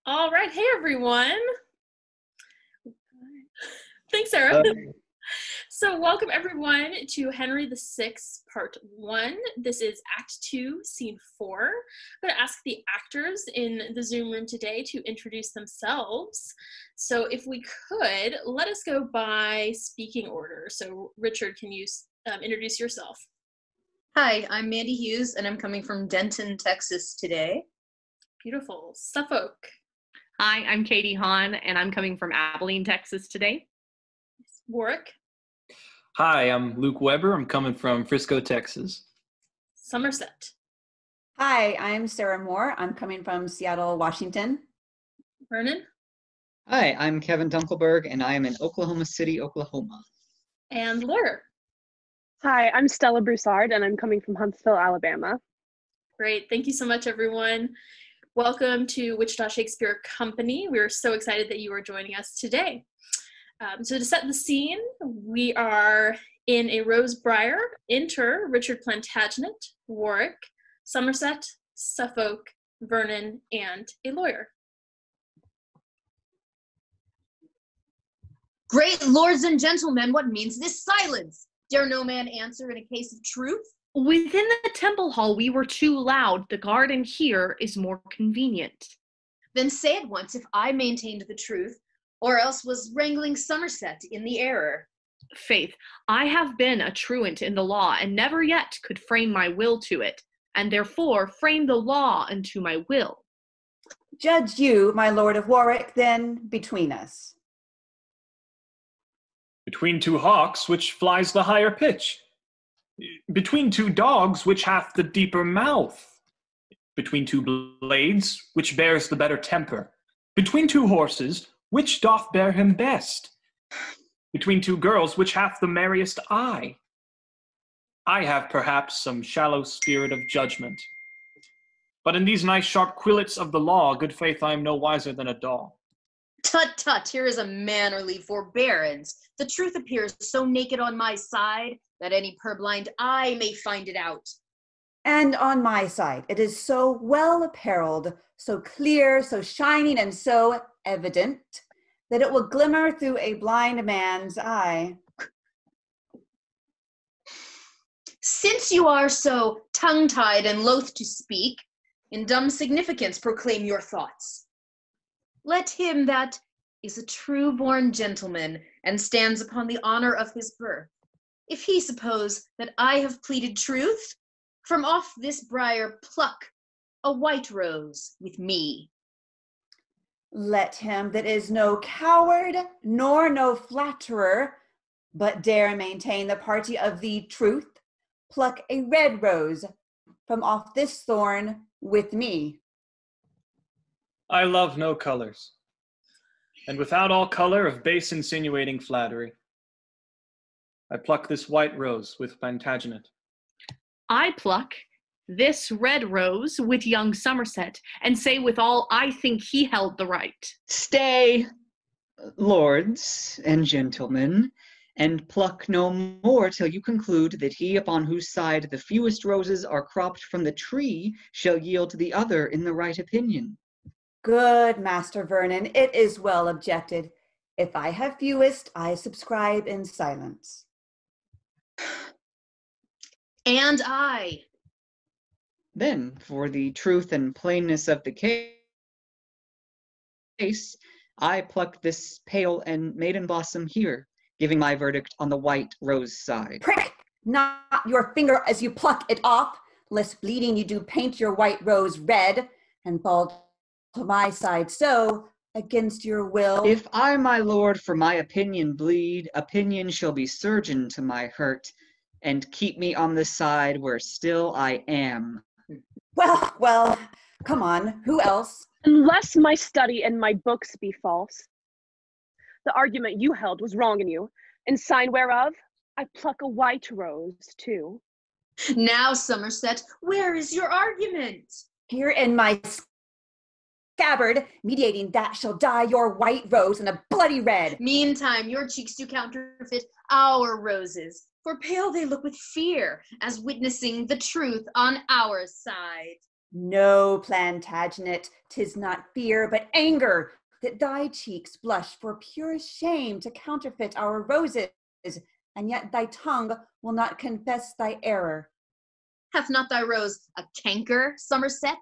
All right. Hey, everyone. Thanks, Sarah. So welcome, everyone, to Henry VI, Part 1. This is Act 2, Scene 4. I'm going to ask the actors in the Zoom room today to introduce themselves. So if we could, let us go by speaking order. So Richard, can you introduce yourself? Hi, I'm Mandy Hughes, and I'm coming from Denton, Texas today. Beautiful. Suffolk. Hi, I'm Katie Hahn, and I'm coming from Abilene, Texas today. Warwick. Hi, I'm Luke Weber. I'm coming from Frisco, Texas. Somerset. Hi, I'm Sarah Moore. I'm coming from Seattle, Washington. Vernon. Hi, I'm Kevin Dunkelberg, and I am in Oklahoma City, Oklahoma. And Lawyer. Hi, I'm Stella Broussard, and I'm coming from Huntsville, Alabama. Great. Thank you so much, everyone. Welcome to Wichita Shakespeare Company. We're so excited that you are joining us today. So to set the scene, we are in a rose briar. Enter Richard Plantagenet, Warwick, Somerset, Suffolk, Vernon, and a lawyer. Great lords and gentlemen, what means this silence? Dare no man answer in a case of truth? Within the temple hall, we were too loud. The garden here is more convenient. Then say at once if I maintained the truth, or else was wrangling Somerset in the error. Faith, I have been a truant in the law, and never yet could frame my will to it, and therefore frame the law unto my will. Judge you, my lord of Warwick, then between us. Between two hawks, which flies the higher pitch? Between two dogs, which hath the deeper mouth? Between two blades, which bears the better temper? Between two horses, which doth bear him best? Between two girls, which hath the merriest eye? I have perhaps some shallow spirit of judgment. But in these nice sharp quillets of the law, good faith, I am no wiser than a dog. Tut, tut, here is a mannerly forbearance. The truth appears so naked on my side that any purblind eye may find it out. And on my side, it is so well apparelled, so clear, so shining, and so evident, that it will glimmer through a blind man's eye. Since you are so tongue-tied and loath to speak, in dumb significance proclaim your thoughts. Let him that is a true-born gentleman and stands upon the honor of his birth, if he suppose that I have pleaded truth, from off this briar pluck a white rose with me. Let him that is no coward nor no flatterer, but dare maintain the party of the truth, pluck a red rose from off this thorn with me. I love no colors, and without all color of base insinuating flattery, I pluck this white rose with Plantagenet. I pluck this red rose with young Somerset, and say withal I think he held the right. Stay, lords and gentlemen, and pluck no more till you conclude that he upon whose side the fewest roses are cropped from the tree shall yield to the other in the right opinion. Good, Master Vernon, it is well objected. If I have fewest, I subscribe in silence. And I. Then, for the truth and plainness of the case, I pluck this pale and maiden blossom here, giving my verdict on the white rose side. Prick not your finger as you pluck it off, lest bleeding you do paint your white rose red, and fall to my side so, against your will. If I, my lord, for my opinion bleed, opinion shall be surgeon to my hurt, and keep me on the side where still I am. Well, come on, who else? Unless my study and my books be false, the argument you held was wrong in you, in sign whereof I pluck a white rose too. Now, Somerset, where is your argument? Here in my scabbard, mediating that shall dye your white rose in a bloody red. Meantime, your cheeks do counterfeit our roses, for pale they look with fear, as witnessing the truth on our side. No, Plantagenet, 'tis not fear, but anger, that thy cheeks blush for pure shame to counterfeit our roses, and yet thy tongue will not confess thy error. Hath not thy rose a canker, Somerset?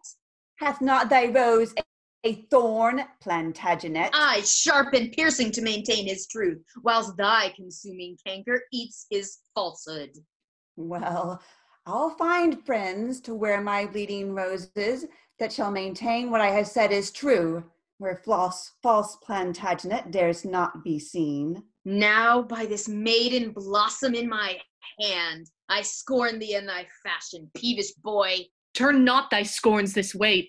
Hath not thy rose a thorn, Plantagenet? Aye, sharp and piercing to maintain his truth, whilst thy consuming canker eats his falsehood. Well, I'll find friends to wear my bleeding roses that shall maintain what I have said is true, where false Plantagenet dares not be seen. Now, by this maiden blossom in my hand, I scorn thee and thy fashion, peevish boy. Turn not thy scorns this way,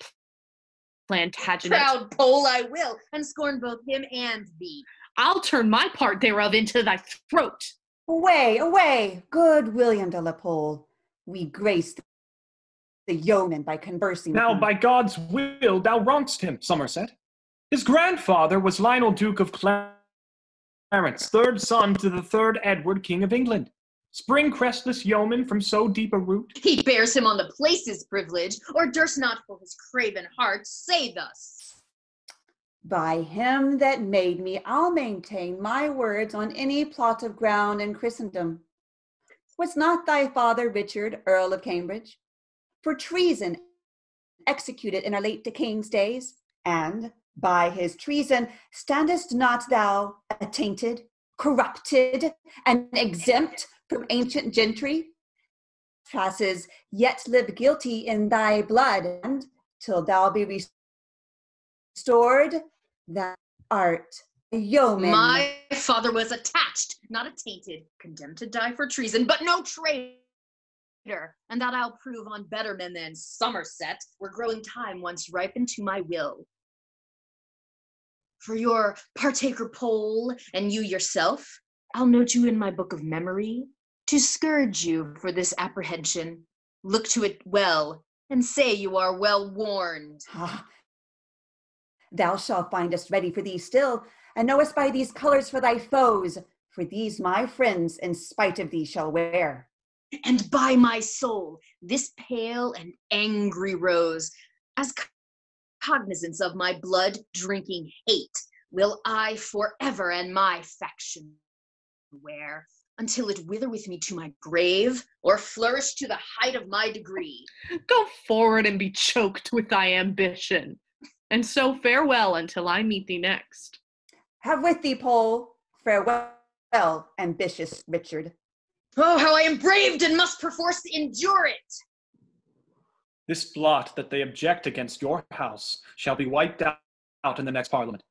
Plantagenet. Proud Pole I will, and scorn both him and thee. I'll turn my part thereof into thy throat. Away, away, good William de la Pole. We grace the yeoman by conversing Now with him. by God's will thou wrong'st him, Somerset. His grandfather was Lionel Duke of Clarence, third son to the third Edward, King of England. Spring crestless yeoman from so deep a root. He bears him on the place's privilege, or durst not for his craven heart say thus. By him that made me, I'll maintain my words on any plot of ground in Christendom. Was not thy father Richard, Earl of Cambridge, for treason executed in our late king's days? And by his treason standest not thou attainted, corrupted, and exempt from ancient gentry? Trasses yet live guilty in thy blood, and till thou be restored, thou art a yeoman. My father was attached, not attainted, condemned to die for treason, but no traitor, and that I'll prove on better men than Somerset, were growing time once ripened to my will. For your partaker Pole, and you yourself, I'll note you in my book of memory, to scourge you for this apprehension. Look to it well, and say you are well warned. Ah, thou shalt find us ready for thee still, and know us by these colors for thy foes, for these my friends in spite of thee shall wear. And by my soul, this pale and angry rose, as cognizance of my blood-drinking hate, will I forever and my faction wear, until it wither with me to my grave, or flourish to the height of my degree. Go forward and be choked with thy ambition. And so farewell until I meet thee next. Have with thee, Pole. Farewell, ambitious Richard. Oh, how I am braved and must perforce endure it! This blot that they object against your house shall be wiped out in the next Parliament.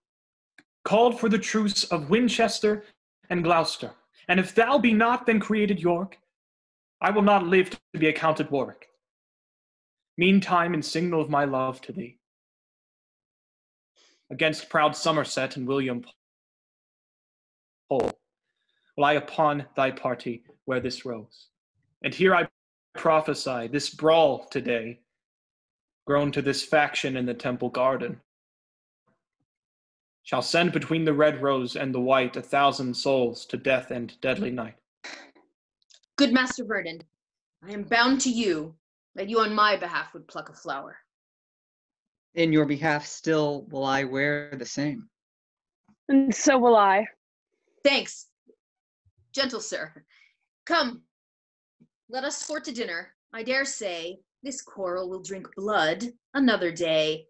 Called for the truce of Winchester and Gloucester, and if thou be not then created York, I will not live to be accounted Warwick. Meantime, in signal of my love to thee, against proud Somerset and William Pole, will I upon thy party wear this rose. And here I prophesy this brawl today, grown to this faction in the temple garden, shall send between the red rose and the white 1,000 souls to death and deadly night. Good Master Vernon, I am bound to you that you on my behalf would pluck a flower. In your behalf still will I wear the same. And so will I. Thanks, gentle sir. Come, let us sort to dinner. I dare say this quarrel will drink blood another day.